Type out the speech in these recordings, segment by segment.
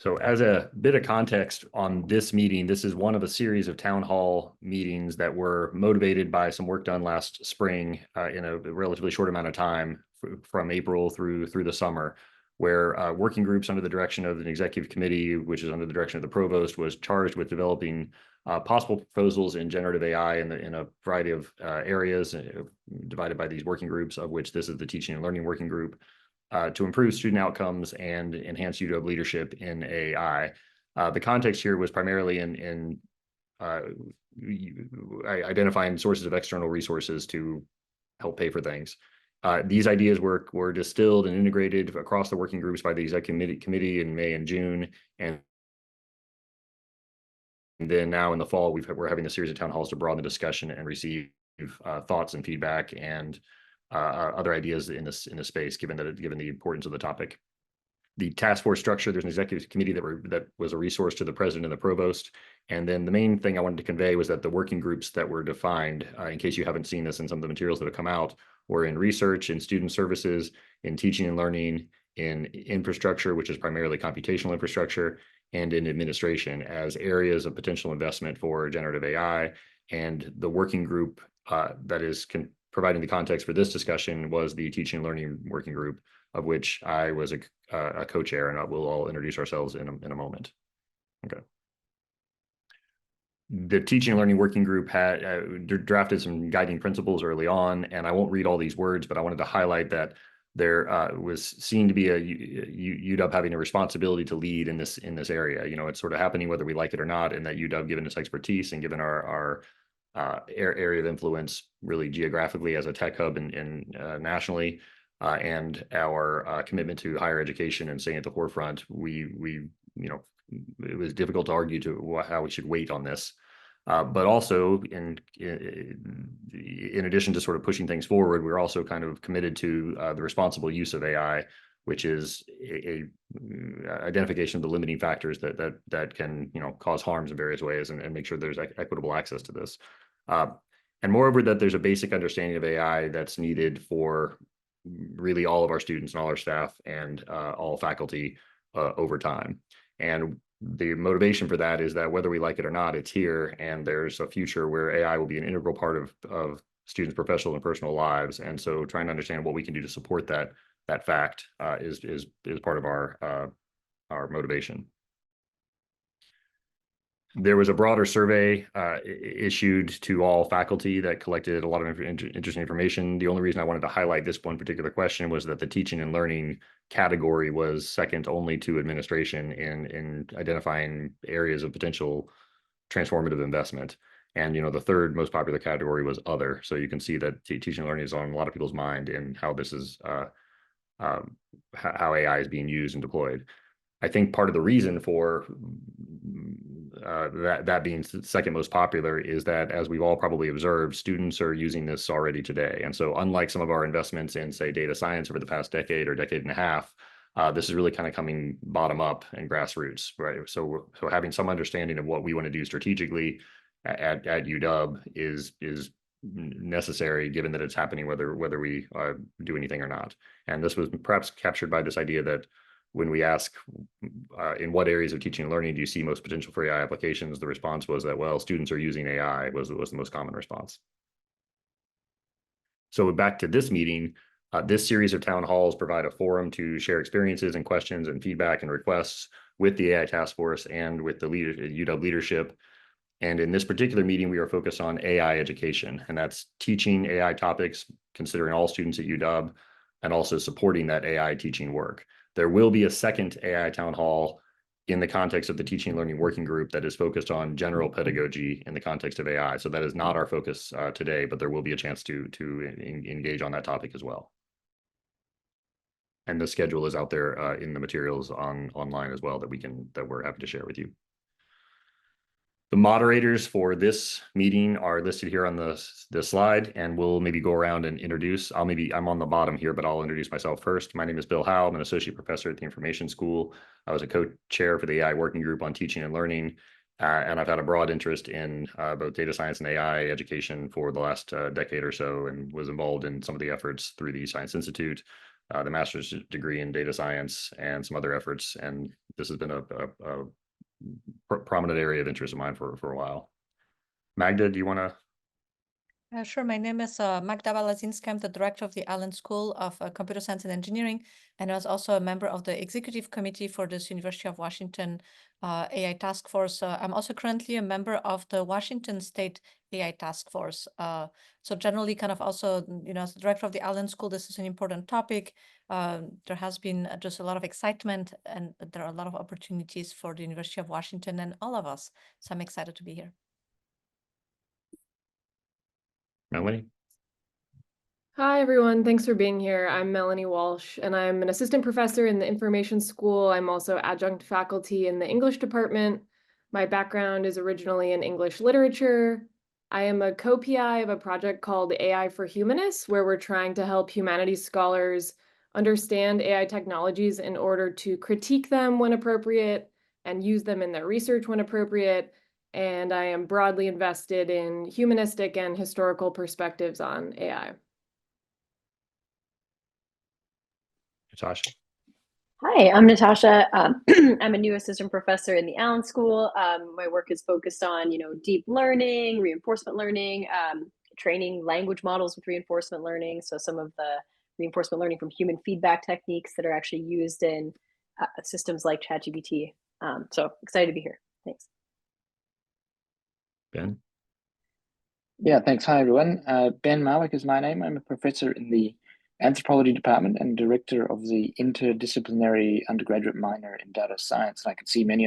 So as a bit of context on this meeting, this is one of a series of town hall meetings that were motivated by some work done last spring in a relatively short amount of time from April through the summer, where working groups under the direction of an executive committee, which is under the direction of the provost, was charged with developing possible proposals in generative AI in a variety of areas divided by these working groups, of which this is the teaching and learning working group. To improve student outcomes and enhance UW leadership in AI. The context here was primarily in identifying sources of external resources to help pay for things. These ideas were distilled and integrated across the working groups by the executive committee in May and June, and then now in the fall we're having a series of town halls to broaden the discussion and receive thoughts and feedback and other ideas in this space, given the importance of the topic. The task force structure, there's an executive committee that was a resource to the president and the provost. And then the main thing I wanted to convey was that the working groups that were defined, in case you haven't seen this in some of the materials that have come out, were in research, in student services, in teaching and learning, in infrastructure, which is primarily computational infrastructure, and in administration as areas of potential investment for generative AI. And the working group that is providing the context for this discussion was the teaching and learning working group, of which I was a co-chair, and we'll all introduce ourselves in a moment. Okay. The teaching and learning working group had drafted some guiding principles early on, and I won't read all these words, but I wanted to highlight that there was seen to be a UW having a responsibility to lead in this area. You know, it's sort of happening whether we like it or not, and that UW, given its expertise and given our area of influence, really geographically as a tech hub and nationally, and our commitment to higher education and staying at the forefront, it was difficult to argue to how we should wait on this. But also, in addition to sort of pushing things forward, we're also kind of committed to the responsible use of AI, which is a identification of the limiting factors that can cause harms in various ways, and make sure there's equitable access to this. And moreover, that there's a basic understanding of AI that's needed for really all of our students and all our staff and all faculty over time. And the motivation for that is that whether we like it or not, it's here, and there's a future where AI will be an integral part of students' professional and personal lives. And so trying to understand what we can do to support that fact is part of our motivation. There was a broader survey issued to all faculty that collected a lot of interesting information. The only reason I wanted to highlight this one particular question was that the teaching and learning category was second only to administration in identifying areas of potential transformative investment. And the third most popular category was other. So you can see that teaching and learning is on a lot of people's mind in how this is how AI is being used and deployed. I think part of the reason for that being second most popular is that, as we've all probably observed, students are using this already today. And so unlike some of our investments in, say, data science over the past decade or decade and a half, this is really kind of coming bottom up and grassroots, right? So having some understanding of what we want to do strategically at UW is necessary, given that it's happening whether we do anything or not. And this was perhaps captured by this idea that when we ask in what areas of teaching and learning do you see most potential for AI applications, the response was that, well, students are using AI was the most common response. So back to this meeting, this series of town halls provide a forum to share experiences and questions and feedback and requests with the AI task force and with the UW leadership. And in this particular meeting, we are focused on AI education, and that's teaching AI topics, considering all students at UW, and also supporting that AI teaching work. There will be a second AI town hall in the context of the teaching and learning working group that is focused on general pedagogy in the context of AI. So that is not our focus today, but there will be a chance to engage on that topic as well. And the schedule is out there in the materials online as well that we're happy to share with you. The moderators for this meeting are listed here on the slide, and we'll maybe go around and introduce. I'm on the bottom here, but I'll introduce myself first. My name is Bill Howe. I'm an associate professor at the Information School. I was a co-chair for the AI working group on teaching and learning, and I've had a broad interest in both data science and AI education for the last decade or so, and was involved in some of the efforts through the Science Institute. the master's degree in data science and some other efforts. And this has been a prominent area of interest of mine for a while. Magda, do you want to? Sure. My name is Magda Balazinska. I'm the director of the Allen School of Computer Science and Engineering, and I was also a member of the executive committee for this University of Washington AI task force. I'm also currently a member of the Washington State AI task force. So generally, kind of also, as the director of the Allen School, this is an important topic. There has been just a lot of excitement, and there are a lot of opportunities for the University of Washington and all of us. So I'm excited to be here. Melanie? Hi, everyone. Thanks for being here. I'm Melanie Walsh, and I'm an assistant professor in the Information School. I'm also adjunct faculty in the English department. My background is originally in English literature. I am a co-PI of a project called AI for Humanists, where we're trying to help humanities scholars understand AI technologies in order to critique them when appropriate and use them in their research when appropriate. And I am broadly invested in humanistic and historical perspectives on AI. Natasha? Hi, I'm Natasha. I'm a new assistant professor in the Allen School. My work is focused on, deep learning, reinforcement learning, training language models with reinforcement learning. So some of the reinforcement learning from human feedback techniques that are actually used in systems like ChatGPT. So excited to be here. Thanks. Ben? Yeah, thanks. Hi, everyone. Ben Marwick is my name. I'm a professor in the anthropology department and director of the interdisciplinary undergraduate minor in data science. And I can see many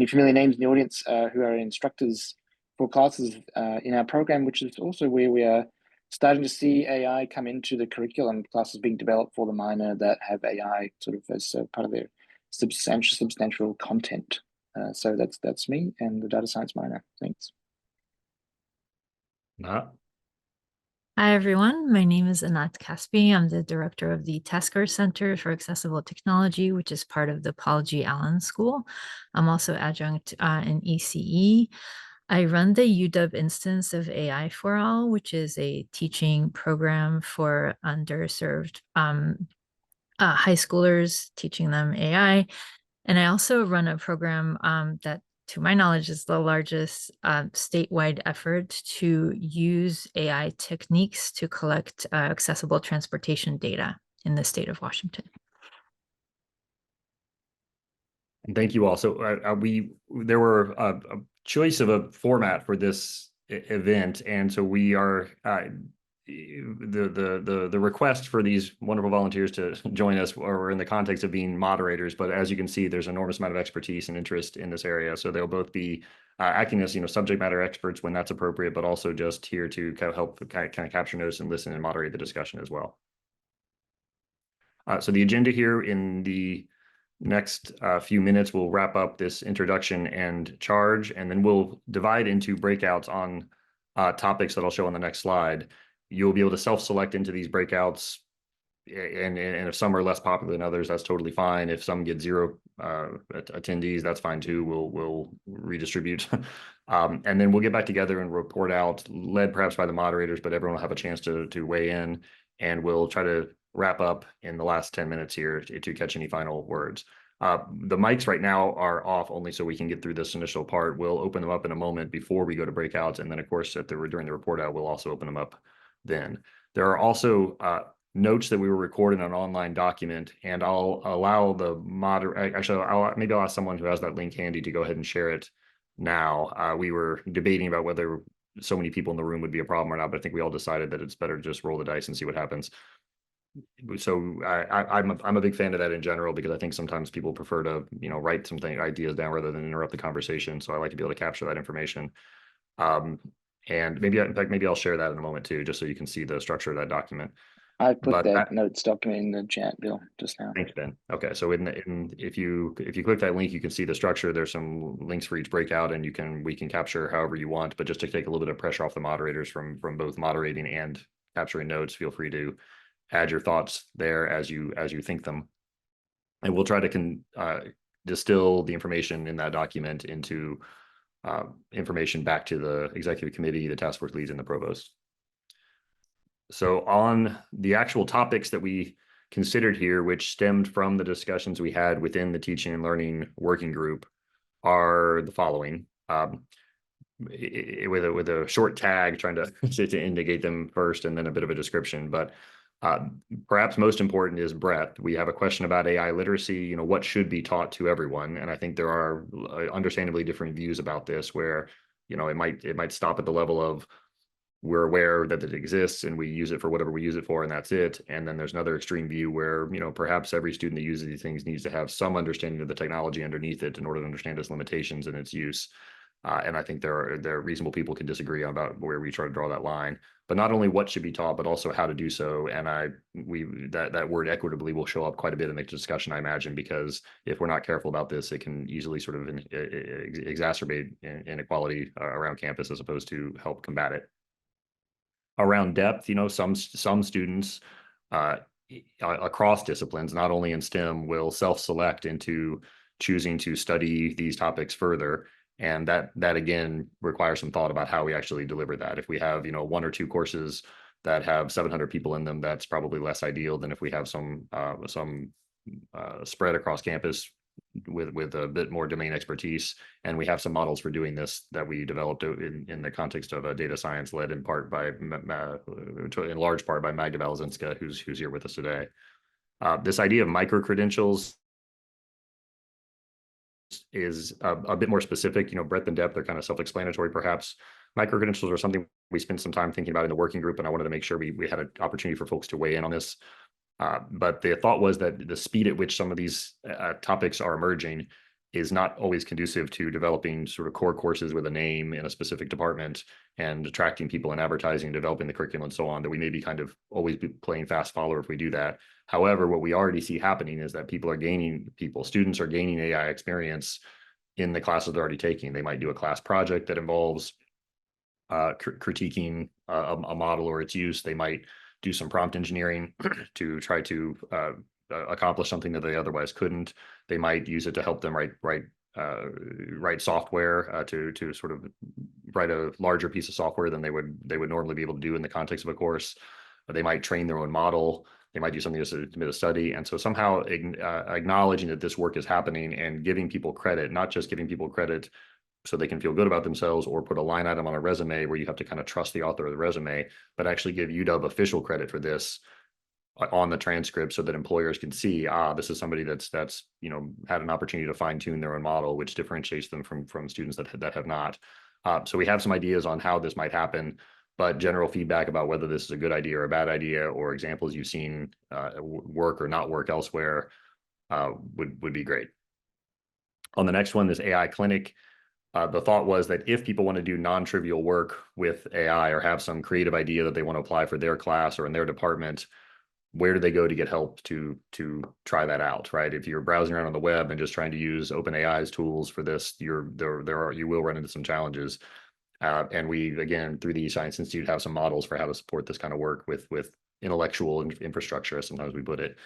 familiar names in the audience who are instructors for classes in our program, which is also where we are starting to see AI come into the curriculum, classes being developed for the minor that have AI sort of as part of their substantial content. So that's me and the data science minor. Thanks. Not? Hi, everyone. My name is Anat Caspi. I'm the director of the Tasker Center for Accessible Technology, which is part of the Paul G. Allen School. I'm also adjunct in ECE. I run the UW instance of AI for All, which is a teaching program for underserved high schoolers, teaching them AI. And I also run a program that, to my knowledge, is the largest statewide effort to use AI techniques to collect accessible transportation data in the state of Washington. And thank you all. So there were a choice of a format for this event, and so we are the request for these wonderful volunteers to join us or in the context of being moderators. But as you can see, there's an enormous amount of expertise and interest in this area. So they'll both be acting as subject matter experts when that's appropriate, but also just here to kind of help kind of capture notes and listen and moderate the discussion as well. So the agenda here in the next few minutes, we'll wrap up this introduction and charge, and then we'll divide into breakouts on topics that I'll show on the next slide. You'll be able to self-select into these breakouts, and if some are less popular than others, that's totally fine. If some get 0 attendees, that's fine too. We'll redistribute, and then we'll get back together and report out, led perhaps by the moderators, but everyone will have a chance to weigh in, and we'll try to wrap up in the last 10 minutes here to catch any final words. The mics right now are off only so we can get through this initial part. We'll open them up in a moment before we go to breakouts, and then of course during the report out, we'll also open them up then. There are also notes that we were recording on an online document, and I'll allow the moderator, actually maybe I'll ask someone who has that link handy to go ahead and share it now. We were debating about whether so many people in the room would be a problem or not, but I think we all decided that it's better to just roll the dice and see what happens. So I'm a big fan of that in general, because I think sometimes people prefer to write ideas down rather than interrupt the conversation. So I like to be able to capture that information. And maybe I'll share that in a moment too, just so you can see the structure of that document. I put that notes document in the chat, Bill, just now. Thanks, Ben. Okay, so if you click that link, you can see the structure. There's some links for each breakout, and we can capture however you want. But just to take a little bit of pressure off the moderators from both moderating and capturing notes, feel free to add your thoughts there as you think them, and we'll try to distill the information in that document into information back to the executive committee, the task force leads, and the provost. So on the actual topics that we considered here, which stemmed from the discussions we had within the teaching and learning working group, are the following. With a short tag, trying to to indicate them first, and then a bit of a description. But perhaps most important is breadth. We have a question about AI literacy. You know, what should be taught to everyone? And I think there are understandably different views about this, where, you know, it might stop at the level of, we're aware that it exists and we use it for whatever we use it for, and that's it. And then there's another extreme view where, you know, perhaps every student that uses these things needs to have some understanding of the technology underneath it in order to understand its limitations and its use. And I think there are reasonable people can disagree about where we try to draw that line. But not only what should be taught, but also how to do so. And that word equitably will show up quite a bit in the discussion, I imagine, because if we're not careful about this, it can easily sort of exacerbate inequality around campus as opposed to help combat it. Around depth, you know, some students across disciplines, not only in STEM, will self-select into choosing to study these topics further. And that again requires some thought about how we actually deliver that. If we have, you know, 1 or 2 courses that have 700 people in them, that's probably less ideal than if we have some spread across campus with a bit more domain expertise. And we have some models for doing this that we developed in the context of a data science led in large part by Magda Balazinska, who's here with us today. This idea of micro-credentials is a bit more specific. You know, breadth and depth are kind of self-explanatory, perhaps. Micro-credentials are something we spent some time thinking about in the working group, and I wanted to make sure we had an opportunity for folks to weigh in on this. But the thought was that the speed at which some of these topics are emerging is not always conducive to developing sort of core courses with a name in a specific department and attracting people and advertising, developing the curriculum and so on, that we may be kind of always be playing fast follower if we do that. However, what we already see happening is that students are gaining AI experience in the classes they're already taking. They might do a class project that involves critiquing a model or its use. They might do some prompt engineering to try to accomplish something that they otherwise couldn't. They might use it to help them write software to sort of write a larger piece of software than they would normally be able to do in the context of a course. They might train their own model. They might do something to submit a study. And so somehow acknowledging that this work is happening and giving people credit, not just giving people credit so they can feel good about themselves or put a line item on a resume where you have to kind of trust the author of the resume, but actually give UW official credit for this on the transcript so that employers can see, this is somebody that's you know, had an opportunity to fine tune their own model, which differentiates them from students that have not. So we have some ideas on how this might happen, but general feedback about whether this is a good idea or a bad idea, or examples you've seen work or not work elsewhere would be great. On the next one, this AI clinic. The thought was that if people want to do non-trivial work with AI or have some creative idea that they want to apply for their class or in their department, where do they go to get help to try that out, right? If you're browsing around on the web and just trying to use OpenAI's tools for this, you will run into some challenges. And we, again, through the Science Institute, have some models for how to support this kind of work with intellectual infrastructure, as sometimes we put it.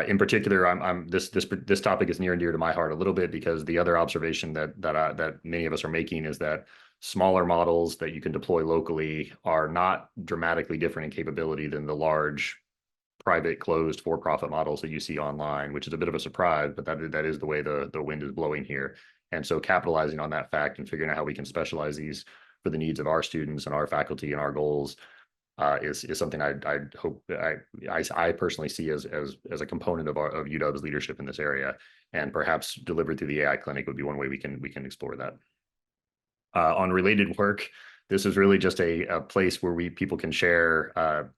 In particular, this topic is near and dear to my heart a little bit, because the other observation that many of us are making is that smaller models that you can deploy locally are not dramatically different in capability than the large private closed for-profit models that you see online, which is a bit of a surprise, but that is the way the wind is blowing here. And so capitalizing on that fact and figuring out how we can specialize these for the needs of our students and our faculty and our goals is something I hope I personally see as a component of UW's leadership in this area, and perhaps delivered through the AI clinic would be one way we can explore that. On related work, this is really just a place where people can share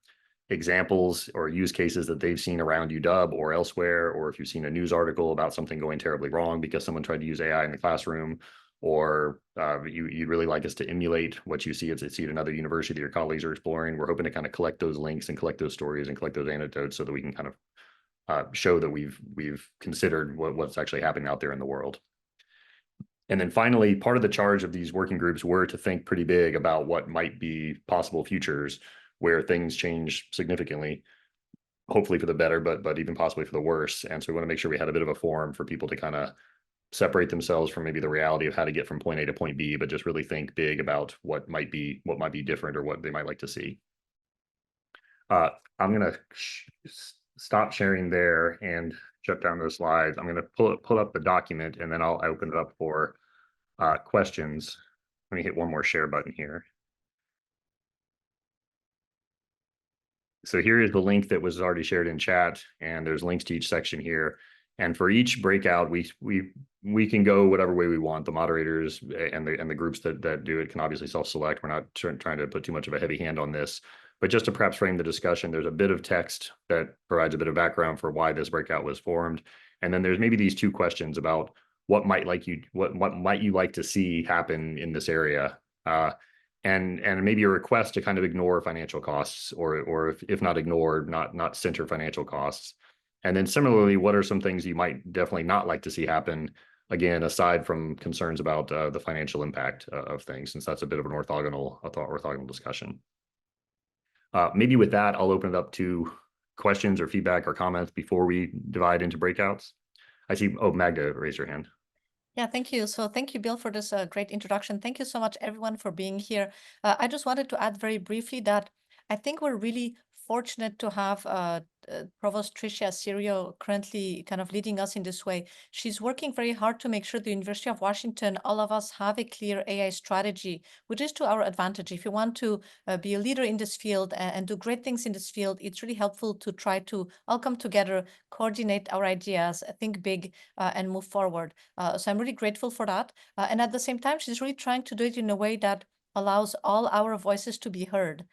examples or use cases that they've seen around UW or elsewhere, or if you've seen a news article about something going terribly wrong because someone tried to use AI in the classroom, or you'd really like us to emulate what you see at another university that your colleagues are exploring. We're hoping to kind of collect those links and collect those stories and collect those anecdotes so that we can kind of show that we've considered what's actually happening out there in the world. And then finally, part of the charge of these working groups were to think pretty big about what might be possible futures where things change significantly, hopefully for the better, but even possibly for the worse. And so we want to make sure we had a bit of a forum for people to kind of separate themselves from maybe the reality of how to get from point A to point B, but just really think big about what might be different or what they might like to see. I'm going to stop sharing there and shut down the slides. I'm going to pull up the document, and then I'll open it up for questions. Let me hit one more share button here. So here is the link that was already shared in chat, and there's links to each section here. And for each breakout, we can go whatever way we want. The moderators and the groups that do it can obviously self-select. We're not trying to put too much of a heavy hand on this, but just to perhaps frame the discussion, there's a bit of text that provides a bit of background for why this breakout was formed, and then there's maybe these two questions about what might you like to see happen in this area. And maybe a request to kind of ignore financial costs, or if not ignore, not center financial costs. And then similarly, what are some things you might definitely not like to see happen, again, aside from concerns about the financial impact of things, since that's a bit of an orthogonal discussion. Maybe with that, I'll open it up to questions or feedback or comments before we divide into breakouts. I see, oh, Magda raised her hand. Yeah, thank you. So thank you, Bill, for this great introduction. Thank you so much, everyone, for being here. I just wanted to add very briefly that I think we're really fortunate to have Provost Tricia Sirio currently kind of leading us in this way. She's working very hard to make sure the University of Washington, all of us have a clear AI strategy, which is to our advantage. If you want to be a leader in this field and do great things in this field, it's really helpful to try to all come together, coordinate our ideas, think big, and move forward. So I'm really grateful for that. And at the same time, she's really trying to do it in a way that allows all our voices to be heard.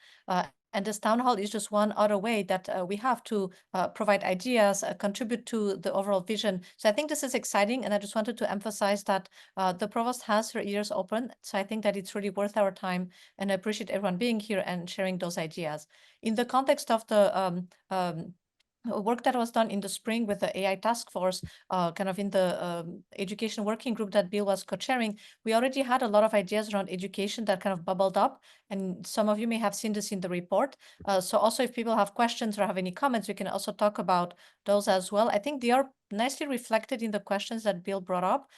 And this town hall is just one other way that we have to provide ideas, contribute to the overall vision. So I think this is exciting, and I just wanted to emphasize that the provost has her ears open. So I think that it's really worth our time, and I appreciate everyone being here and sharing those ideas. In the context of the work that was done in the spring with the AI task force, kind of in the education working group that Bill was co-chairing, we already had a lot of ideas around education that kind of bubbled up. And some of you may have seen this in the report. So also if people have questions or have any comments, we can also talk about those as well. I think they are nicely reflected in the questions that Bill brought up.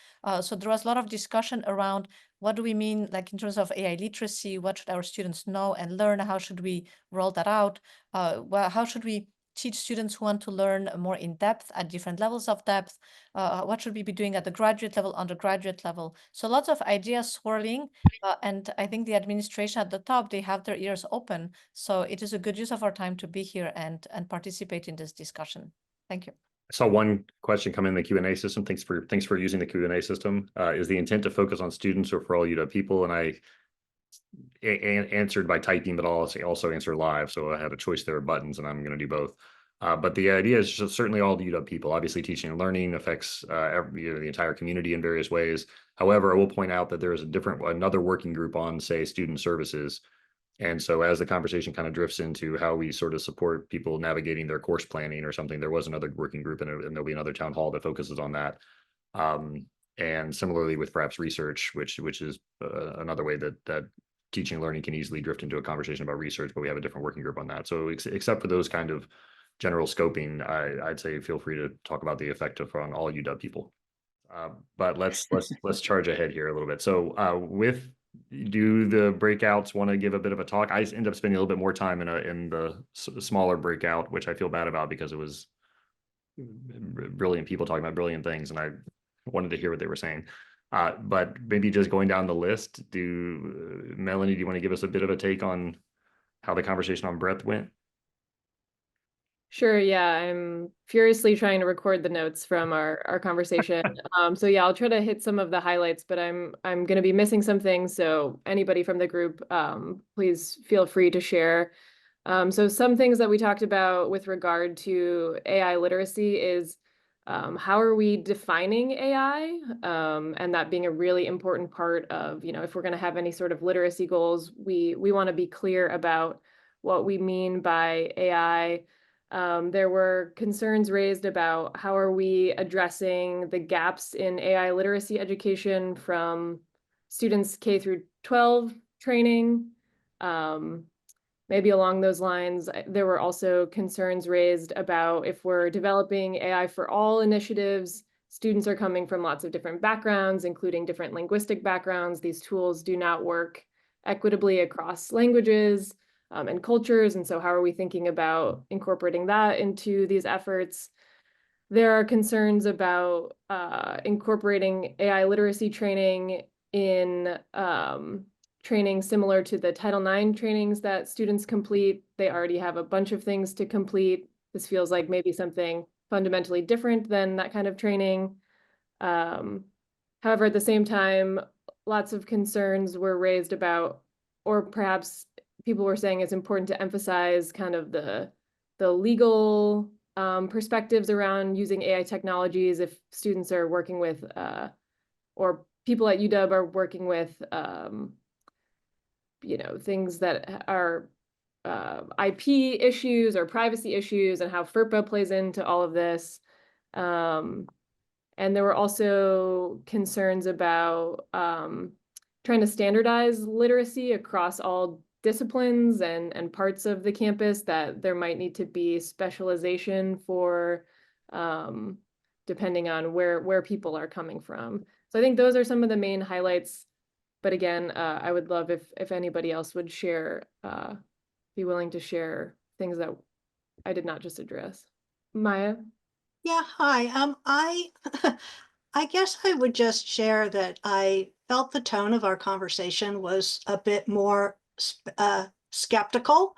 So there was a lot of discussion around what do we mean, like in terms of AI literacy, what should our students know and learn? How should we roll that out? Well, how should we teach students who want to learn more in depth at different levels of depth? What should we be doing at the graduate level, undergraduate level? So lots of ideas swirling, and I think the administration at the top, they have their ears open. So it is a good use of our time to be here and participate in this discussion. Thank you. I saw one question come in the Q&A system. Thanks for using the Q&A system. Is the intent to focus on students or for all UW people? And I answered by typing, but I'll also answer live. So I had a choice there of buttons, and I'm going to do both. But the idea is certainly all the UW people. Obviously, teaching and learning affects the entire community in various ways. However, I will point out that there is another working group on, say, student services. And so as the conversation kind of drifts into how we sort of support people navigating their course planning or something, there was another working group, and there'll be another town hall that focuses on that. And similarly with perhaps research, which is another way that teaching and learning can easily drift into a conversation about research, but we have a different working group on that. So except for those kind of general scoping, I'd say feel free to talk about the effect on all UW people. But let's charge ahead here a little bit. So do the breakouts want to give a bit of a talk? I end up spending a little bit more time in the smaller breakout, which I feel bad about because it was brilliant people talking about brilliant things, and I wanted to hear what they were saying. But maybe just going down the list, Melanie, do you want to give us a bit of a take on how the conversation on breadth went? Sure, yeah, I'm furiously trying to record the notes from our conversation. So yeah, I'll try to hit some of the highlights, but I'm going to be missing some things. So anybody from the group, please feel free to share. So some things that we talked about with regard to AI literacy is how are we defining AI? And that being a really important part of, if we're going to have any sort of literacy goals, we want to be clear about what we mean by AI. There were concerns raised about how are we addressing the gaps in AI literacy education from students K through 12 training. Maybe along those lines, there were also concerns raised about if we're developing AI for all initiatives, students are coming from lots of different backgrounds, including different linguistic backgrounds. These tools do not work equitably across languages. and cultures. And so how are we thinking about incorporating that into these efforts? There are concerns about incorporating AI literacy training in training similar to the Title IX trainings that students complete. They already have a bunch of things to complete. This feels like maybe something fundamentally different than that kind of training. However, at the same time, lots of concerns were raised about, or perhaps people were saying it's important to emphasize kind of the legal perspectives around using AI technologies if students are working with, or people at UW are working with, things that are IP issues or privacy issues, and how FERPA plays into all of this. And there were also concerns about trying to standardize literacy across all disciplines and parts of the campus, that there might need to be specialization for depending on where people are coming from. So I think those are some of the main highlights. But again, I would love if anybody else would share, be willing to share things that I did not just address. Maya? Yeah, hi. I guess I would just share that I felt the tone of our conversation was a bit more skeptical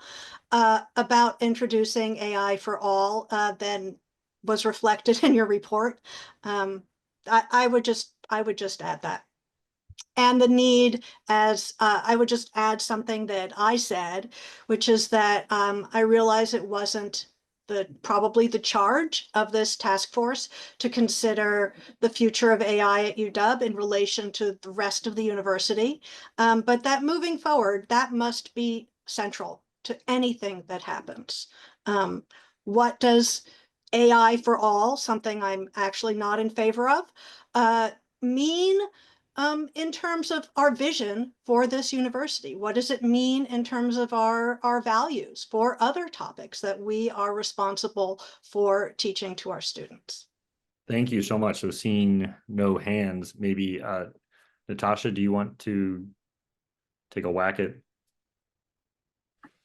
about introducing AI for all than was reflected in your report. I would just add that. And the need, as I would just add something that I said, which is that I realize it wasn't probably the charge of this task force to consider the future of AI at UW in relation to the rest of the university. But that moving forward, that must be central to anything that happens. What does AI for all, something I'm actually not in favor of, mean in terms of our vision for this university? What does it mean in terms of our values for other topics that we are responsible for teaching to our students? Thank you so much. So seeing no hands, maybe Natasha, do you want to take a whack at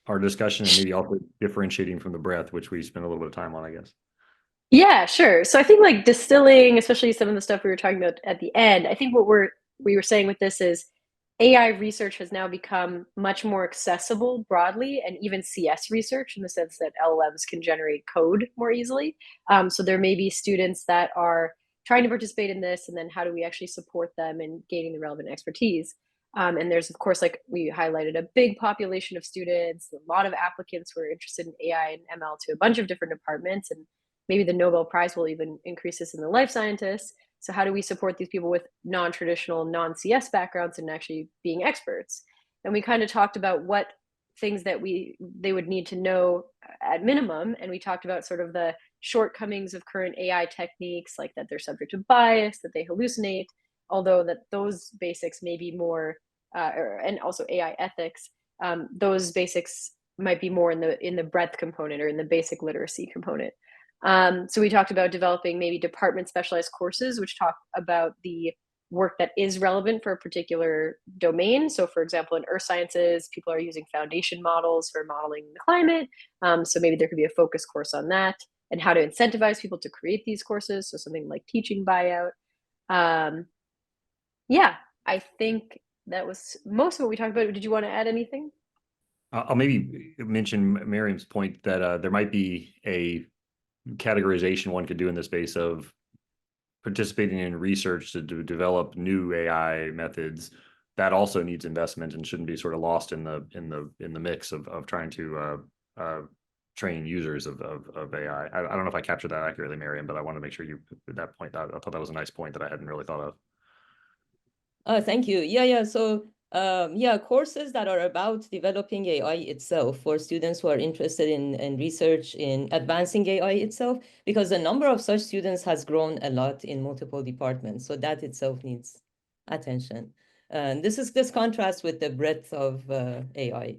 our discussion and maybe also differentiating from the breadth, which we spent a little bit of time on, I guess? Yeah, sure. So I think like distilling, especially some of the stuff we were talking about at the end, I think what we were saying with this is AI research has now become much more accessible broadly, and even CS research in the sense that LLMs can generate code more easily. So there may be students that are trying to participate in this, and then how do we actually support them in gaining the relevant expertise? And there's, of course, like we highlighted, a big population of students, a lot of applicants who are interested in AI and ML to a bunch of different departments, and maybe the Nobel Prize will even increase this in the life scientists. So how do we support these people with non-traditional, non-CS backgrounds and actually being experts? And we kind of talked about what things that they would need to know at minimum. And we talked about sort of the shortcomings of current AI techniques, like that they're subject to bias, that they hallucinate, although that those basics may be more, and also AI ethics, those basics might be more in the breadth component or in the basic literacy component. So we talked about developing maybe department specialized courses, which talk about the work that is relevant for a particular domain. So for example, in earth sciences, people are using foundation models for modeling the climate. So maybe there could be a focus course on that and how to incentivize people to create these courses. So something like teaching buyout. Yeah, I think that was most of what we talked about. Did you want to add anything? I'll maybe mention Miriam's point that there might be a categorization one could do in the space of participating in research to develop new AI methods. That also needs investment and shouldn't be sort of lost in the mix of trying to train users of AI. I don't know if I captured that accurately, Miriam, but I want to make sure you at that point. I thought that was a nice point that I hadn't really thought of. Thank you. Yeah. So courses that are about developing AI itself for students who are interested in research in advancing AI itself, because the number of such students has grown a lot in multiple departments. So that itself needs attention. And this contrasts with the breadth of AI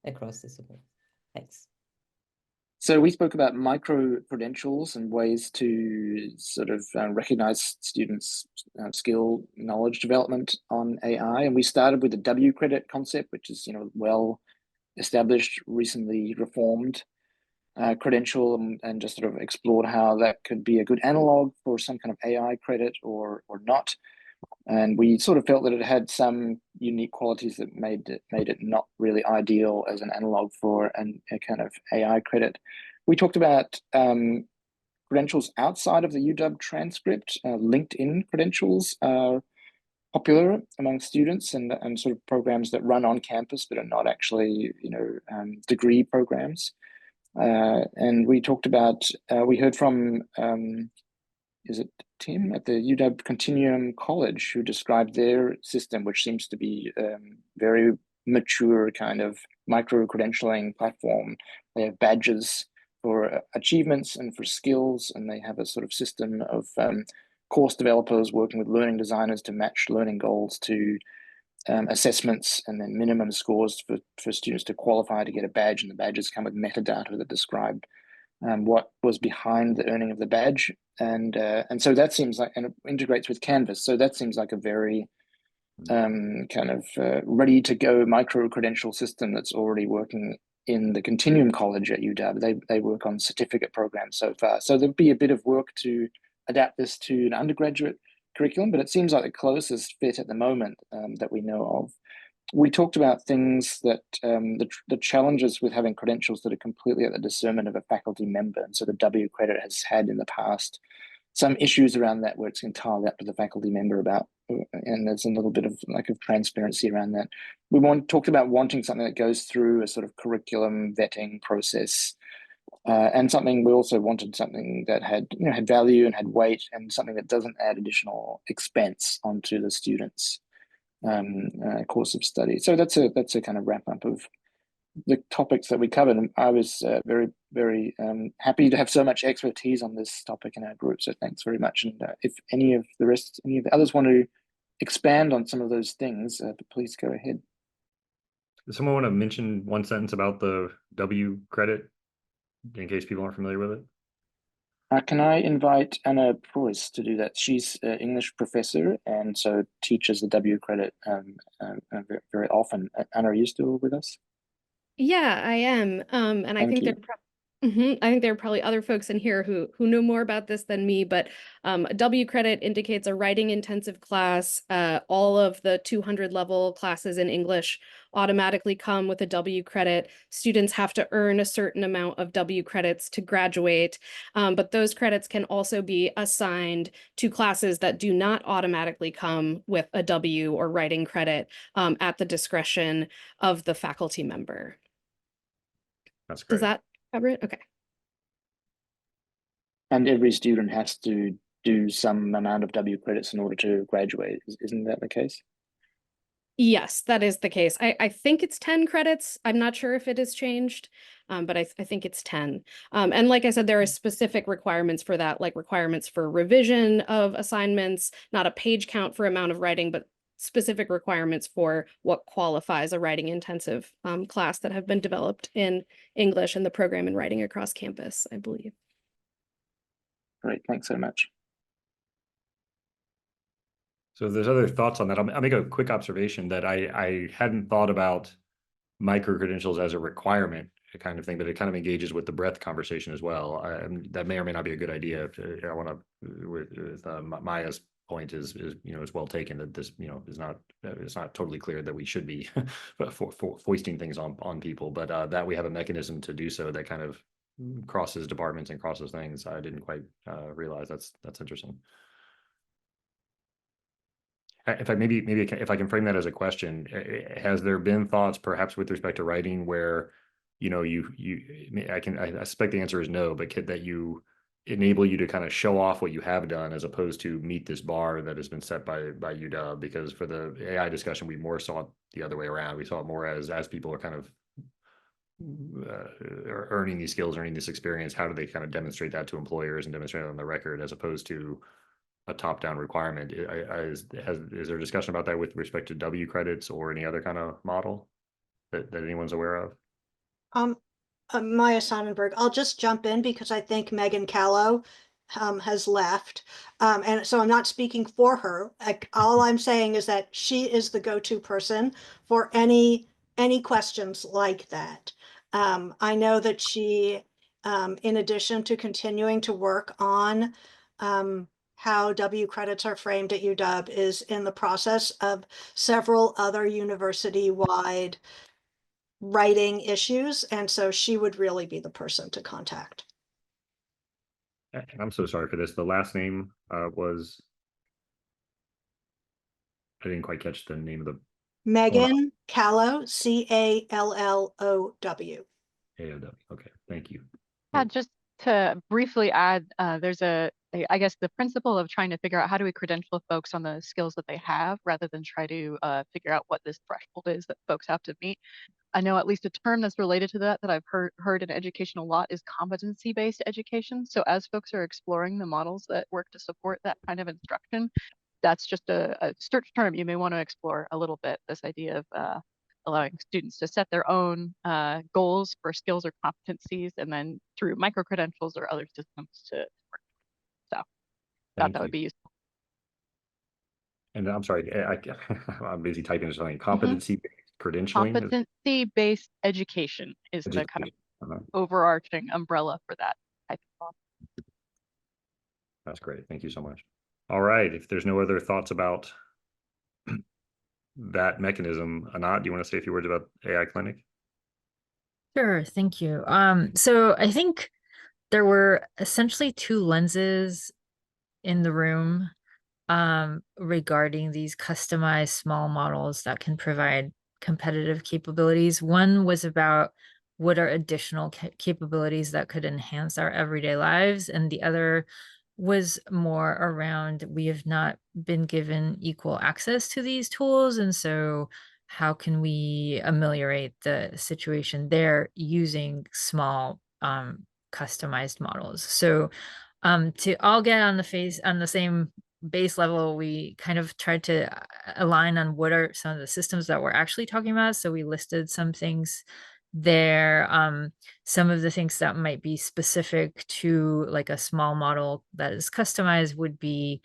across disciplines. Thanks. So we spoke about micro-credentials and ways to sort of recognize students' skill, knowledge development on AI. And we started with the W credit concept, which is, well established, recently reformed credential, and just sort of explored how that could be a good analog for some kind of AI credit or not. And we sort of felt that it had some unique qualities that made it not really ideal as an analog for a kind of AI credit. We talked about credentials outside of the UW transcript. LinkedIn credentials are popular among students, and sort of programs that run on campus but are not actually, degree programs. And we talked about, we heard from, is it Tim at the UW Continuum College, who described their system, which seems to be very mature kind of micro-credentialing platform. They have badges for achievements and for skills, and they have a sort of system of course developers working with learning designers to match learning goals to assessments, and then minimum scores for students to qualify to get a badge, and the badges come with metadata that describe what was behind the earning of the badge, and so that seems like, and it integrates with Canvas, so that seems like a very kind of ready to go micro credential system that's already working in the Continuum College at UW. They work on certificate programs so far, so there'll be a bit of work to adapt this to an undergraduate curriculum, but it seems like the closest fit at the moment that we know of. We talked about things that the challenges with having credentials that are completely at the discernment of a faculty member, and so the W credit has had in the past some issues around that where it's entirely up to the faculty member about, and there's a little bit of lack of transparency around that. We talked about wanting something that goes through a sort of curriculum vetting process, and something we also wanted something that had had value and had weight, and something that doesn't add additional expense onto the students' course of study. So that's a kind of wrap up of the topics that we covered. And I was very, very happy to have so much expertise on this topic in our group. So thanks very much. And if any of the others want to expand on some of those things, please go ahead. Does someone want to mention one sentence about the W credit in case people aren't familiar with it? Can I invite Anna Preuss to do that? She's an English professor and so teaches the W credit very, very often. Anna, are you still with us? Yeah, I am. And I Thank think you. I think there are probably other folks in here who know more about this than me, but a W credit indicates a writing intensive class. All of the 200 level classes in English automatically come with a W credit. Students have to earn a certain amount of W credits to graduate, but those credits can also be assigned to classes that do not automatically come with a W or writing credit at the discretion of the faculty member. That's great. Does that cover it? Okay. And every student has to do some amount of W credits in order to graduate. Isn't that the case? Yes, that is the case. I think it's 10 credits. I'm not sure if it has changed, but I think it's 10. And like I said, there are specific requirements for that, like requirements for revision of assignments, not a page count for amount of writing, but specific requirements for what qualifies a writing intensive class that have been developed in English and the program in writing across campus, I believe. Great, thanks so much. So if there's other thoughts on that, I'll make a quick observation that I hadn't thought about micro credentials as a requirement kind of thing, but it kind of engages with the breadth conversation as well. That may or may not be a good idea. I want to, with Maya's point is well taken, that this is not, it's not totally clear that we should be for foisting things on people, but that we have a mechanism to do so that kind of crosses departments and crosses things. I didn't quite realize. That's interesting. In fact, maybe if I can frame that as a question, has there been thoughts perhaps with respect to writing where, I suspect the answer is no, but that you enable you to kind of show off what you have done as opposed to meet this bar that has been set by UW? Because for the AI discussion, we more saw it the other way around. We saw it more as people are kind of earning these skills, earning this experience, how do they kind of demonstrate that to employers and demonstrate it on the record, as opposed to a top-down requirement. Is there a discussion about that with respect to W credits or any other kind of model that anyone's aware of? Maya Sonnenberg, I'll just jump in because I think Megan Callow has left. And so I'm not speaking for her. All I'm saying is that she is the go-to person for any any questions like that. I know that she, in addition to continuing to work on how W credits are framed at UW, is in the process of several other university-wide writing issues, and so she would really be the person to contact. And I'm so sorry for this. The last name was, I didn't quite catch the name of the Megan Callow, Callow. AOW. Okay, thank you. Yeah, just to briefly add, there's I guess the principle of trying to figure out how do we credential folks on the skills that they have rather than try to figure out what this threshold is that folks have to meet. I know at least a term that's related to that I've heard in education a lot is competency-based education. So as folks are exploring the models that work to support that kind of instruction, that's just a search term you may want to explore a little bit, this idea of allowing students to set their own goals for skills or competencies, and then through micro-credentials or other systems to work. So that would be useful. And I'm sorry, I'm busy typing something. Competency-based credentialing? Competency-based education is the kind of overarching umbrella for that type of model. That's great. Thank you so much. All right. If there's no other thoughts about that mechanism, Anat, do you want to say a few words about AI Clinic? Sure, thank you. So I think there were essentially two lenses in the room regarding these customized small models that can provide competitive capabilities. One was about what are additional capabilities that could enhance our everyday lives, and the other was more around we have not been given equal access to these tools, and so how can we ameliorate the situation there using small customized models. So to all get on the same base level, we kind of tried to align on what are some of the systems that we're actually talking about. So we listed some things there. Some of the things that might be specific to like a small model that is customized would be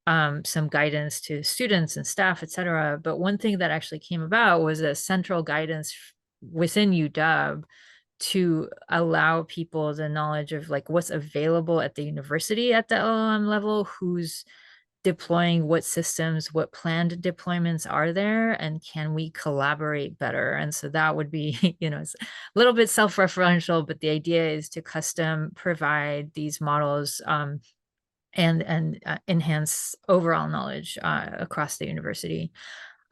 some guidance to students and staff, etc. But one thing that actually came about was a central guidance within UW to allow people the knowledge of like what's available at the university at the LLM level, who's deploying what systems, what planned deployments are there, and can we collaborate better? And so that would be, it's a little bit self-referential, but the idea is to custom provide these models and enhance overall knowledge across the university.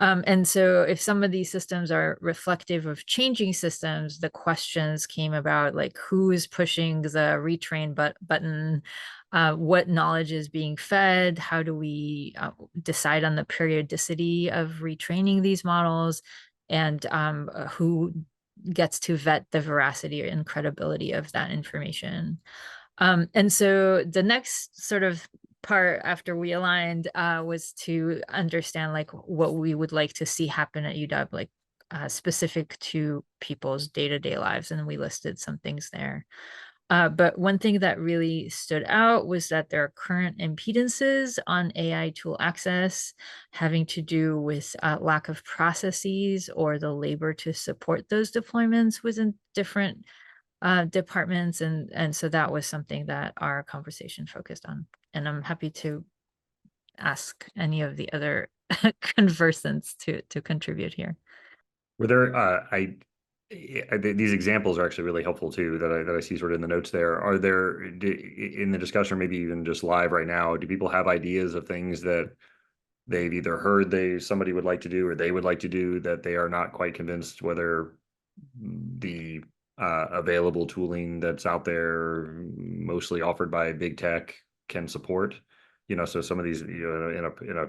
And so if some of these systems are reflective of changing systems, the questions came about like who is pushing the retrain button, what knowledge is being fed, how do we decide on the periodicity of retraining these models, and who gets to vet the veracity and credibility of that information. And so the next sort of part after we aligned was to understand like what we would like to see happen at UW, like specific to people's day-to-day lives, and we listed some things there. But one thing that really stood out was that there are current impedances on AI tool access having to do with lack of processes or the labor to support those deployments within different departments, and so that was something that our conversation focused on, and I'm happy to ask any of the other conversants to contribute here. Were there these examples are actually really helpful too that I see sort of in the notes there. Are there in the discussion, or maybe even just live right now, do people have ideas of things that they've either heard somebody would like to do or they would like to do that they are not quite convinced whether the available tooling that's out there, mostly offered by big tech, can support? So some of these, in a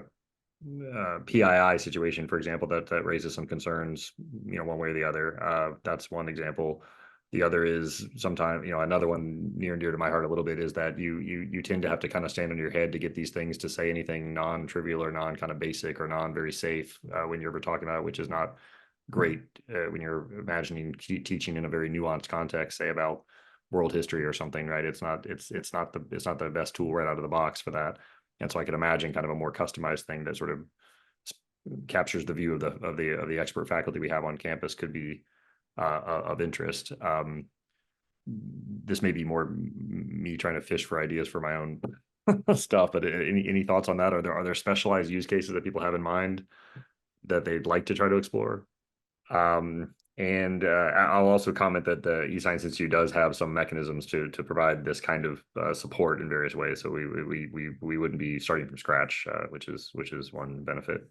PII situation, for example, that raises some concerns, one way or the other. That's one example. The other is sometimes, another one near and dear to my heart a little bit is that you tend to have to kind of stand on your head to get these things to say anything non-trivial or non kind of basic or non very safe when you're talking about it, which is not great when you're imagining teaching in a very nuanced context, say about world history or something, right? It's not the best tool right out of the box for that. And so I could imagine kind of a more customized thing that sort of captures the view of the expert faculty we have on campus could be of interest. This may be more me trying to fish for ideas for my own stuff, but any thoughts on that? Are there specialized use cases that people have in mind that they'd like to try to explore? And I'll also comment that the eScience Institute does have some mechanisms to provide this kind of support in various ways. So we wouldn't be starting from scratch, which is one benefit.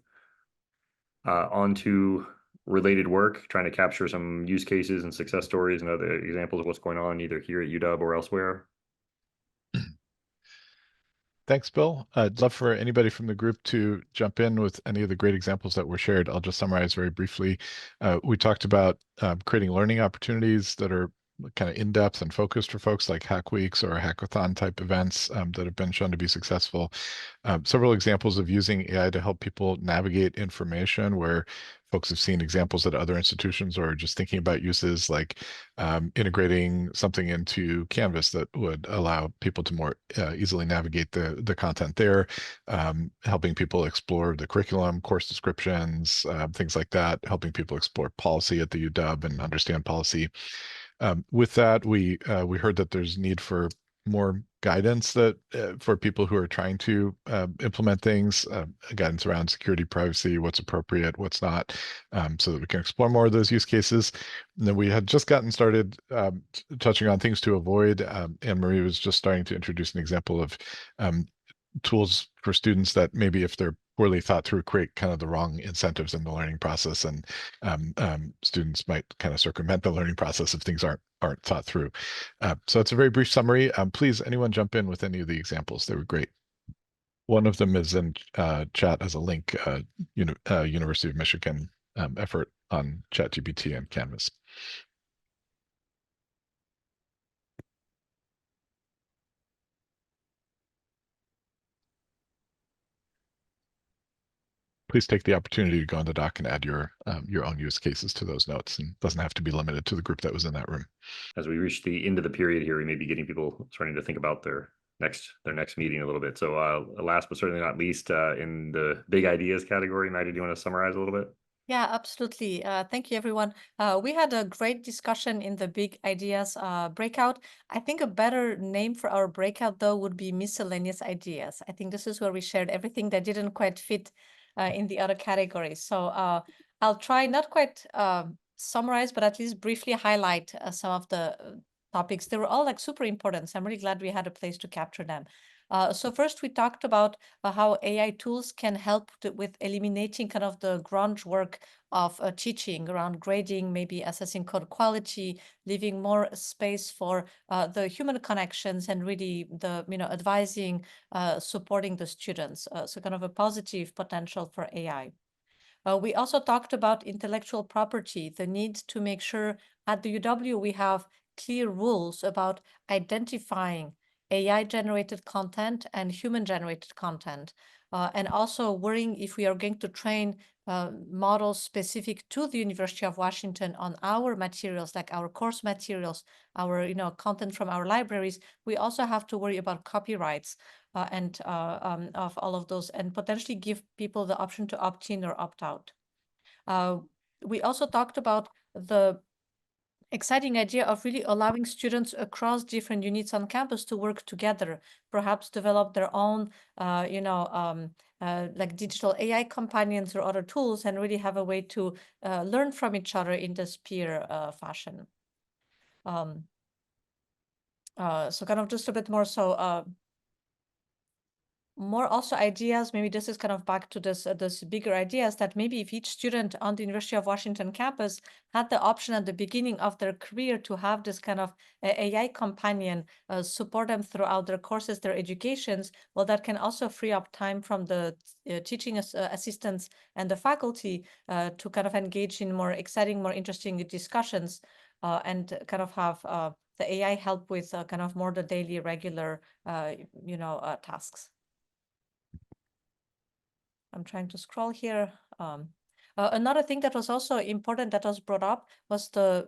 On to related work, trying to capture some use cases and success stories and other examples of what's going on either here at UW or elsewhere. Thanks, Bill. I'd love for anybody from the group to jump in with any of the great examples that were shared. I'll just summarize very briefly. We talked about creating learning opportunities that are kind of in-depth and focused for folks, like hack weeks or hackathon type events that have been shown to be successful. Several examples of using AI to help people navigate information where folks have seen examples at other institutions, or just thinking about uses like integrating something into Canvas that would allow people to more easily navigate the content there, helping people explore the curriculum, course descriptions, things like that, helping people explore policy at the UW and understand policy. With that, we heard that there's need for more guidance that for people who are trying to implement things, guidance around security, privacy, what's appropriate, what's not, so that we can explore more of those use cases. And then we had just gotten started touching on things to avoid. Anne-Marie was just starting to introduce an example of tools for students that maybe if they're poorly thought through, create kind of the wrong incentives in the learning process, and students might kind of circumvent the learning process if things aren't thought through. So it's a very brief summary. Please, anyone jump in with any of the examples. They were great. One of them is in chat as a link, University of Michigan effort on ChatGPT and Canvas. Please take the opportunity to go on the doc and add your own use cases to those notes, and doesn't have to be limited to the group that was in that room. As we reach the end of the period here, we may be getting people starting to think about their next meeting a little bit. So last but certainly not least, in the big ideas category, Maddie, do you want to summarize a little bit? Yeah, absolutely. Thank you, everyone. We had a great discussion in the Big Ideas breakout. I think a better name for our breakout, though, would be Miscellaneous Ideas. I think this is where we shared everything that didn't quite fit in the other categories. So I'll try not quite summarize, but at least briefly highlight some of the topics. They were all like super important, so I'm really glad we had a place to capture them. So first, we talked about how AI tools can help with eliminating kind of the groundwork of teaching around grading, maybe assessing code quality, leaving more space for the human connections and really the advising, supporting the students. So kind of a positive potential for AI. We also talked about intellectual property, the need to make sure at the UW we have clear rules about identifying AI-generated content and human-generated content, and also worrying if we are going to train models specific to the University of Washington on our materials, like our course materials, our content from our libraries. We also have to worry about copyrights and of all of those, and potentially give people the option to opt in or opt out. We also talked about the exciting idea of really allowing students across different units on campus to work together, perhaps develop their own, like digital AI companions or other tools, and really have a way to learn from each other in this peer fashion. So kind of just a bit more so more also ideas, maybe this is kind of back to this bigger ideas that maybe if each student on the University of Washington campus had the option at the beginning of their career to have this kind of AI companion support them throughout their courses, their educations, well, that can also free up time from the teaching assistants and the faculty to kind of engage in more exciting, more interesting discussions and kind of have the AI help with kind of more the daily regular, tasks. I'm trying to scroll here. Another thing that was also important that was brought up was the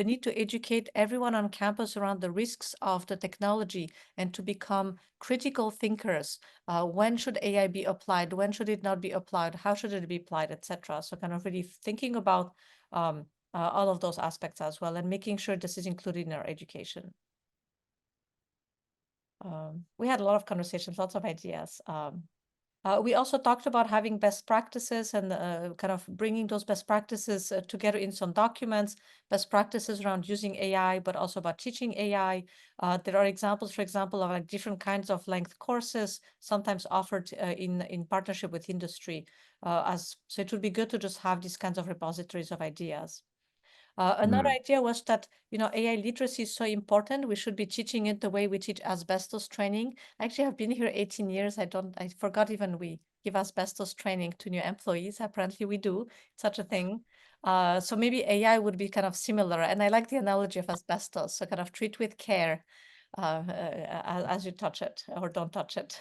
need to educate everyone on campus around the risks of the technology and to become critical thinkers. When should AI be applied? When should it not be applied? How should it be applied, etc. So kind of really thinking about all of those aspects as well and making sure this is included in our education. We had a lot of conversations, lots of ideas. We also talked about having best practices and kind of bringing those best practices together in some documents, best practices around using AI, but also about teaching AI. There are examples, for example, of like different kinds of length courses, sometimes offered in partnership with industry. So it would be good to just have these kinds of repositories of ideas. Another idea was that, AI literacy is so important. We should be teaching it the way we teach asbestos training. Actually, I've been here 18 years. I forgot even we give asbestos training to new employees. Apparently we do such a thing. So maybe AI would be kind of similar. And I like the analogy of asbestos. So kind of treat with care as you touch it or don't touch it.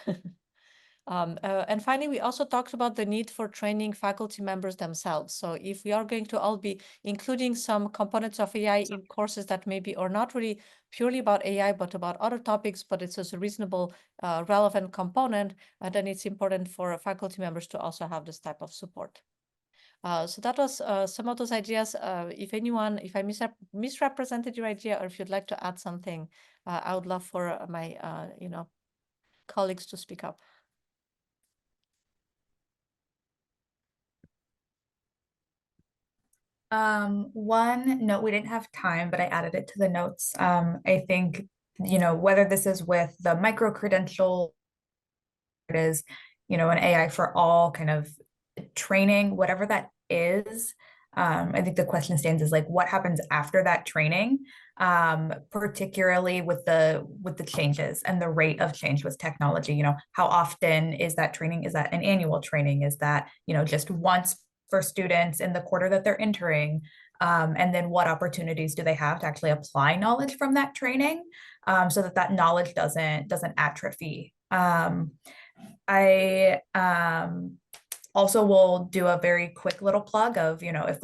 And finally, we also talked about the need for training faculty members themselves. So if we are going to all be including some components of AI in courses that maybe are not really purely about AI, but about other topics, but it's just a reasonable, relevant component, then it's important for faculty members to also have this type of support. So that was some of those ideas. If I misrepresented your idea, or if you'd like to add something, I would love for my, colleagues to speak up. One note, we didn't have time, but I added it to the notes. I think, whether this is with the micro credential, it is, an AI for all kind of training, whatever that is. I think the question stands is like, what happens after that training, particularly with the changes and the rate of change with technology. How often is that training? Is that an annual training? Is that, just once for students in the quarter that they're entering? And then what opportunities do they have to actually apply knowledge from that training, so that knowledge doesn't atrophy? I also will do a very quick little plug of, if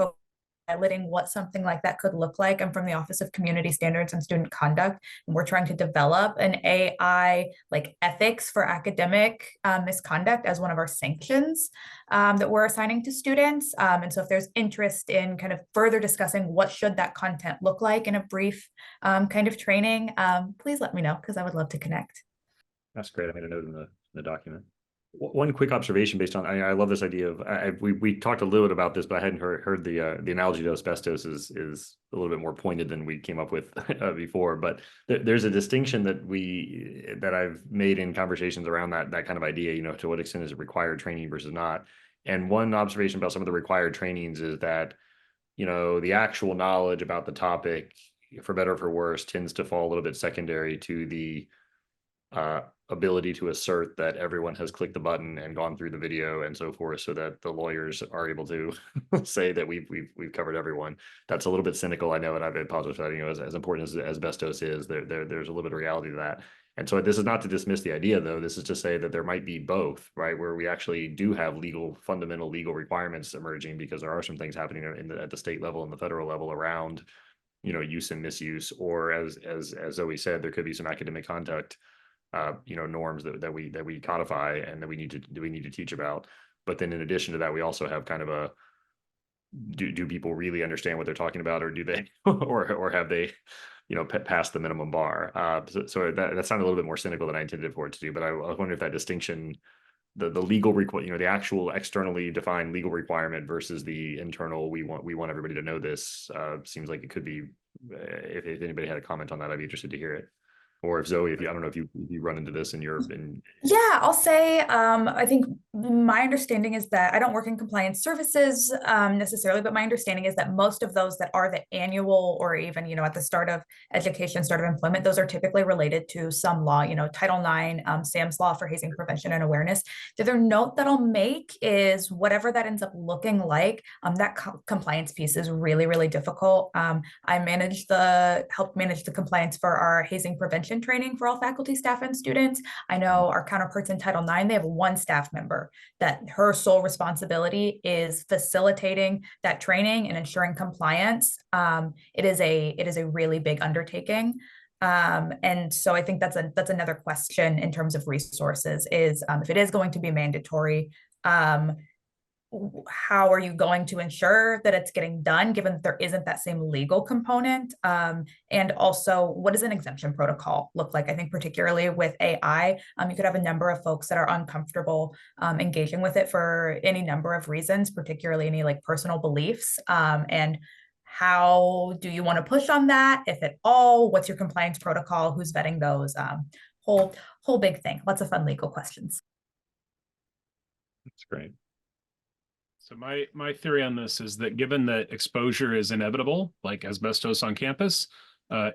piloting what something like that could look like. I'm from the Office of Community Standards and Student Conduct, and we're trying to develop an AI like ethics for academic misconduct as one of our sanctions that we're assigning to students. And so if there's interest in kind of further discussing what should that content look like in a brief kind of training, please let me know, because I would love to connect. That's great. I made a note in the document. One quick observation based on, I love this idea of, we talked a little bit about this, but I hadn't heard the analogy to asbestos is a little bit more pointed than we came up with before. But there's a distinction that I've made in conversations around that kind of idea, to what extent is it required training versus not. And one observation about some of the required trainings is that, the actual knowledge about the topic, for better or for worse, tends to fall a little bit secondary to the ability to assert that everyone has clicked the button and gone through the video and so forth, so that the lawyers are able to say that we've covered everyone. That's a little bit cynical, I know, and I apologize for that. As important as asbestos is, there's a little bit of reality to that. And so this is not to dismiss the idea, though. This is to say that there might be both, right? Where we actually do have fundamental legal requirements emerging, because there are some things happening at the state level and the federal level around, use and misuse, or as Zoe said, there could be some academic conduct, norms that we codify and that we need to teach about. But then in addition to that, we also have kind of a, do people really understand what they're talking about, or do they, or have they, passed the minimum bar? So that sounded a little bit more cynical than I intended for it to do. But I wonder if that distinction, the legal the actual externally defined legal requirement versus the internal, we want everybody to know this, seems like it could be. If anybody had a comment on that, I'd be interested to hear it. Or if Zoe, I don't know if you run into this in your. Yeah, I'll say, I think my understanding is that I don't work in compliance services necessarily, but my understanding is that most of those that are the annual, or even, at the start of education, start of employment, those are typically related to some law, Title IX, Sam's Law for hazing prevention and awareness. The other note that I'll make is whatever that ends up looking like, that compliance piece is really, really difficult. I helped manage the compliance for our hazing prevention sufficient training for all faculty, staff, and students. I know our counterparts in Title IX, they have one staff member that her sole responsibility is facilitating that training and ensuring compliance. It is a really big undertaking. And so I think that's another question in terms of resources is if it is going to be mandatory, how are you going to ensure that it's getting done, given that there isn't that same legal component? And also, what does an exemption protocol look like? I think particularly with AI, you could have a number of folks that are uncomfortable engaging with it for any number of reasons, particularly any like personal beliefs. And how do you want to push on that, if at all? What's your compliance protocol? Who's vetting those? Whole big thing. Lots of fun legal questions. That's great. So my theory on this is that given that exposure is inevitable, like asbestos on campus,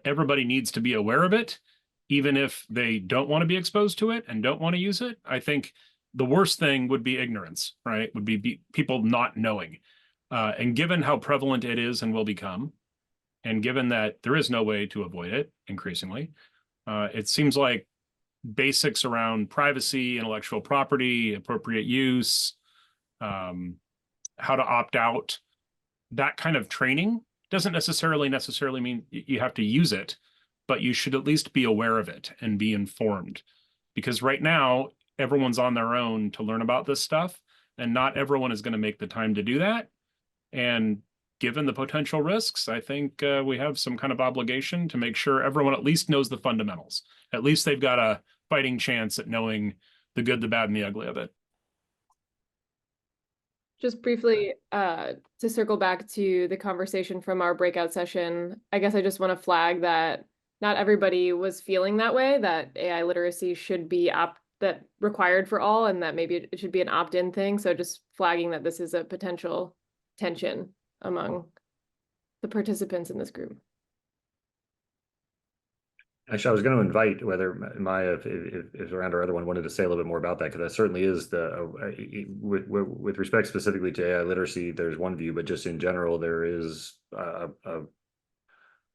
everybody needs to be aware of it, even if they don't want to be exposed to it and don't want to use it. I think the worst thing would be ignorance, right? Would be people not knowing. And given how prevalent it is and will become, and given that there is no way to avoid it increasingly, it seems like basics around privacy, intellectual property, appropriate use, how to opt out, that kind of training doesn't necessarily mean you have to use it, but you should at least be aware of it and be informed. Because right now, everyone's on their own to learn about this stuff, and not everyone is going to make the time to do that. And given the potential risks, I think we have some kind of obligation to make sure everyone at least knows the fundamentals. At least they've got a fighting chance at knowing the good, the bad, and the ugly of it. Just briefly, to circle back to the conversation from our breakout session, I guess I just want to flag that not everybody was feeling that way, that AI literacy should be required for all, and that maybe it should be an opt-in thing. So just flagging that this is a potential tension among the participants in this group. Actually, I was going to invite whether Maya, if Miranda or other one wanted to say a little bit more about that, because that certainly is with respect specifically to AI literacy, there's one view, but just in general, there is a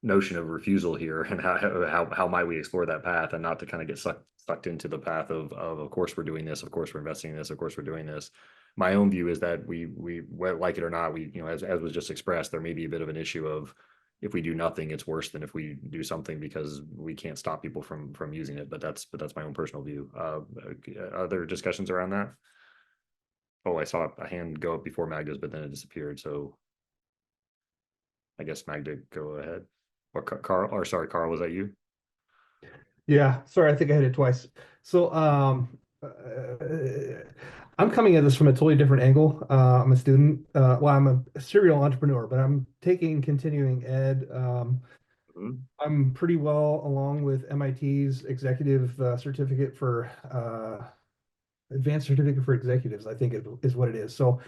notion of refusal here, and how might we explore that path, and not to kind of get sucked into the path of course we're doing this, of course we're investing in this, of course we're doing this. My own view is that we like it or not, as was just expressed, there may be a bit of an issue of, if we do nothing, it's worse than if we do something, because we can't stop people from using it. But that's my own personal view. Other discussions around that? Oh, I saw a hand go up before Magda's, but then it disappeared. So I guess Magda, go ahead. Or Carl, Carl, was that you? Yeah, sorry, I think I hit it twice. So I'm coming at this from a totally different angle. I'm a student. Well, I'm a serial entrepreneur, but I'm taking continuing ed. I'm pretty well along with MIT's executive certificate for advanced certificate for executives, I think is what it is. So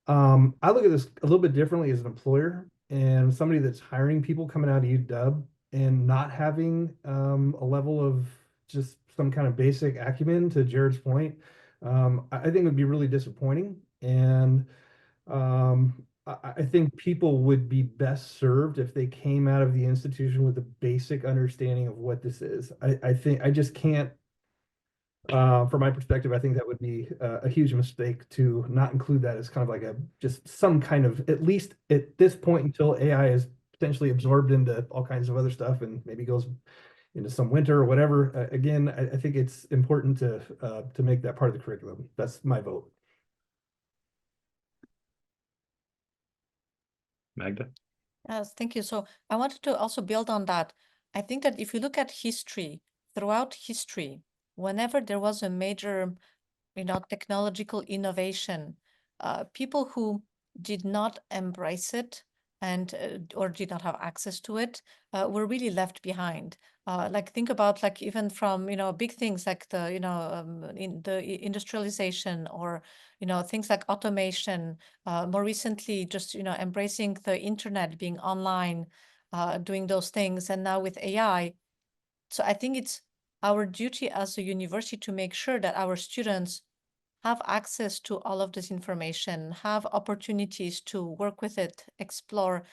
I look at this a little bit differently as an employer and somebody that's hiring people coming out of UW and not having a level of just some kind of basic acumen, to Jared's point. I think it would be really disappointing. And I think people would be best served if they came out of the institution with a basic understanding of what this is. I think I just can't, from my perspective, I think that would be a huge mistake to not include that as kind of like just some kind of, at least at this point, until AI is potentially absorbed into all kinds of other stuff and maybe goes into some winter or whatever. Again, I think it's important to make that part of the curriculum. That's my vote. Magda? Yes, thank you. So I wanted to also build on that. I think that if you look at history, throughout history, whenever there was a major, technological innovation, people who did not embrace it and or did not have access to it were really left behind. Like think about like even from big things like the in the industrialization, or things like automation. More recently, just embracing the internet, being online, doing those things, and now with AI. So I think it's our duty as a university to make sure that our students have access to all of this information, have opportunities to work with it, explore,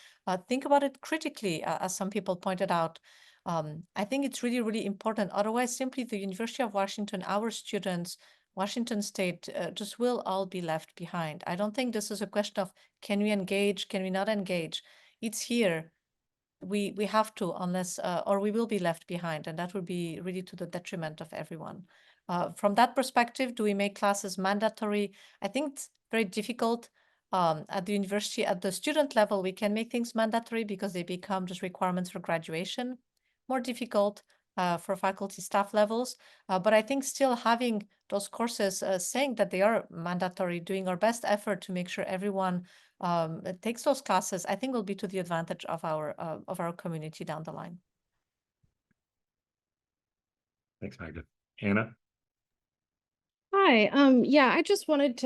think about it critically, as some people pointed out. I think it's really, really important. Otherwise, simply the University of Washington, our students, Washington State, just will all be left behind. I don't think this is a question of can we engage, can we not engage? It's here. We have to, unless or we will be left behind, and that would be really to the detriment of everyone. From that perspective, do we make classes mandatory? I think it's very difficult. At the university, at the student level, we can make things mandatory because they become just requirements for graduation. More difficult for faculty staff levels, but I think still having those courses saying that they are mandatory, doing our best effort to make sure everyone takes those classes, I think will be to the advantage of our community down the line. Thanks, Magda. Anna? Hi. Yeah, I just wanted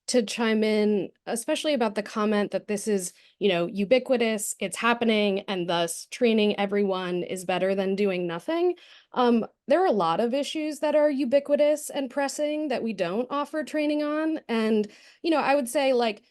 to chime in, especially about the comment that this is, ubiquitous, it's happening, and thus training everyone is better than doing nothing. There are a lot of issues that are ubiquitous and pressing that we don't offer training on. And, I would say, like,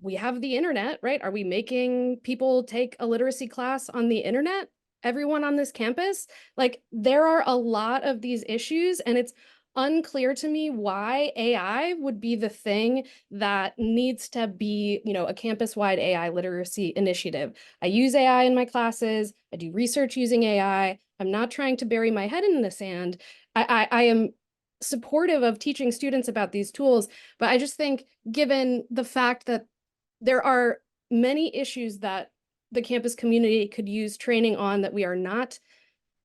we have the internet, right? Are we making people take a literacy class on the internet? Everyone on this campus? Like, there are a lot of these issues, and it's unclear to me why AI would be the thing that needs to be, a campus-wide AI literacy initiative. I use AI in my classes. I do research using AI. I'm not trying to bury my head in the sand. I am supportive of teaching students about these tools, but I just think given the fact that there are many issues that the campus community could use training on that we are not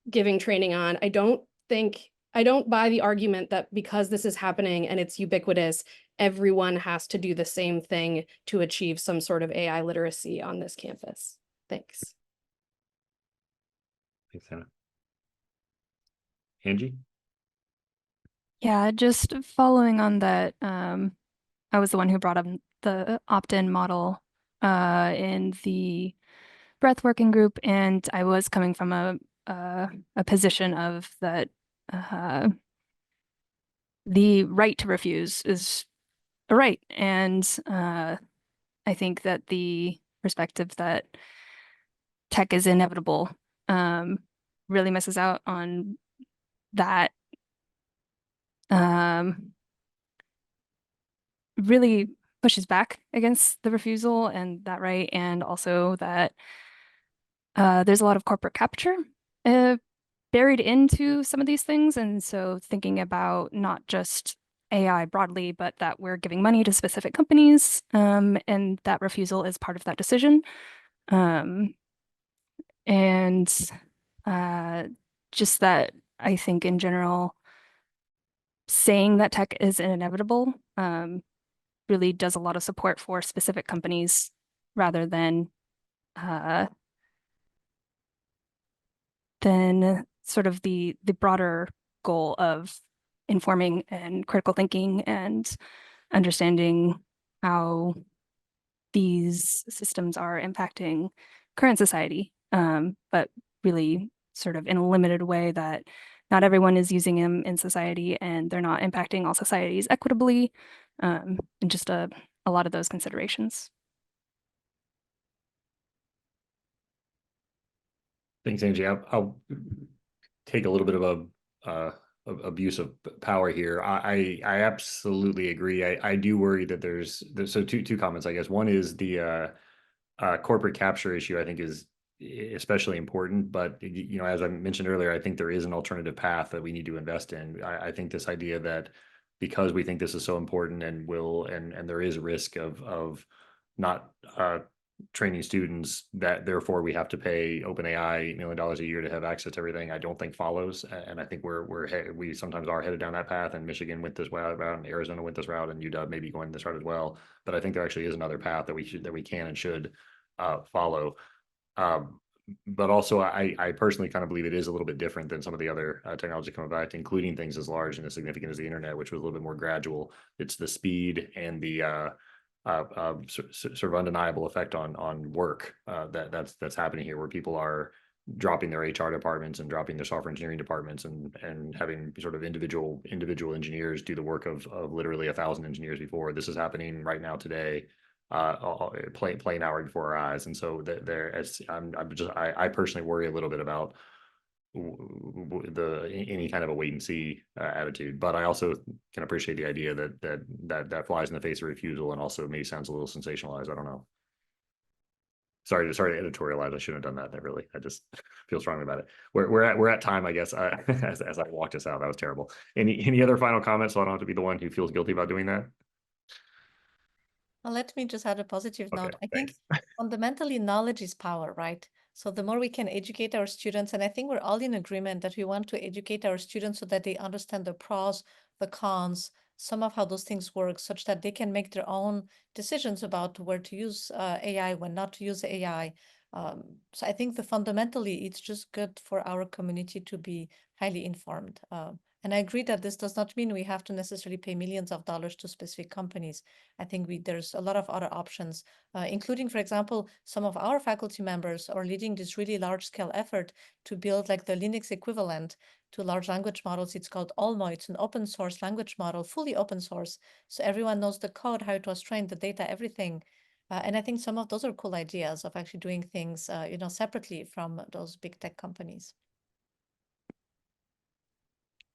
giving training on, I don't buy the argument that because this is happening and it's ubiquitous, everyone has to do the same thing to achieve some sort of AI literacy on this campus. Thanks. Thanks, Anna. Angie? Yeah, just following on that, I was the one who brought up the opt-in model in the breath working group, and I was coming from a position of that the right to refuse is a right, and I think that the perspective that tech is inevitable really misses out on that. Really pushes back against the refusal and that right, and also that there's a lot of corporate capture buried into some of these things. And so thinking about not just AI broadly, but that we're giving money to specific companies, and that refusal is part of that decision. And just that I think in general, saying that tech is inevitable really does a lot of support for specific companies rather than sort of the broader goal of informing and critical thinking and understanding how these systems are impacting current society, but really sort of in a limited way that not everyone is using them in society and they're not impacting all societies equitably, and just a lot of those considerations. Thanks, Angie. I'll take a little bit of abuse of power here. I absolutely agree. I do worry that there's so two comments, I guess. One is the corporate capture issue, I think, is especially important. But as I mentioned earlier, I think there is an alternative path that we need to invest in. I think this idea that because we think this is so important and there is a risk of not training students, that therefore we have to pay OpenAI $1 million a year to have access to everything, I don't think follows. And I think we sometimes are headed down that path, and Michigan went this route, and Arizona went this route, and UW may be going this route as well. But I think there actually is another path that we can and should follow. But also, I personally kind of believe it is a little bit different than some of the other technology coming back, including things as large and as significant as the internet, which was a little bit more gradual. It's the speed and the sort of undeniable effect on work that's happening here, where people are dropping their HR departments and dropping their software engineering departments and having sort of individual engineers do the work of literally 1,000 engineers before. This is happening right now today, playing out right before our eyes. And so I personally worry a little bit about any kind of a wait and see attitude. But I also can appreciate the idea that flies in the face of refusal and also maybe sounds a little sensationalized. I don't know. Sorry to editorialize. I shouldn't have done that. Really, I just feel strongly about it. We're at time, I guess. As I walked us out, that was terrible. Any other final comments? So I don't have to be the one who feels guilty about doing that. Well, let me just add a positive Okay, note. I think thanks. fundamentally knowledge is power, right? So the more we can educate our students, and I think we're all in agreement that we want to educate our students so that they understand the pros, the cons, some of how those things work, such that they can make their own decisions about where to use AI, when not to use AI. So I think fundamentally, it's just good for our community to be highly informed. And I agree that this does not mean we have to necessarily pay millions of dollars to specific companies. I think there's a lot of other options, including, for example, some of our faculty members are leading this really large scale effort to build like the Linux equivalent to large language models. It's called Olmo. It's an open source language model, fully open source. So everyone knows the code, how it was trained, the data, everything. And I think some of those are cool ideas of actually doing things, separately from those big tech companies.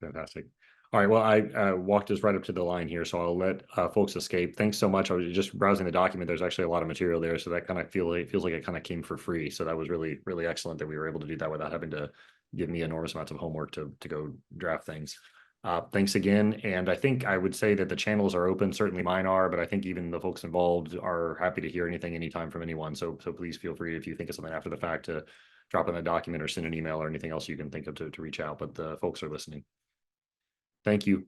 Fantastic. All right. Well, I walked us right up to the line here, so I'll let folks escape. Thanks so much. I was just browsing the document. There's actually a lot of material there, so that kind of feels like it kind of came for free. So that was really, really excellent that we were able to do that without having to give me enormous amounts of homework to go draft things. Thanks again. And I think I would say that the channels are open. Certainly mine are, but I think even the folks involved are happy to hear anything anytime from anyone. So please feel free, if you think of something after the fact, to drop in a document or send an email or anything else you can think of to reach out. But the folks are listening. Thank you.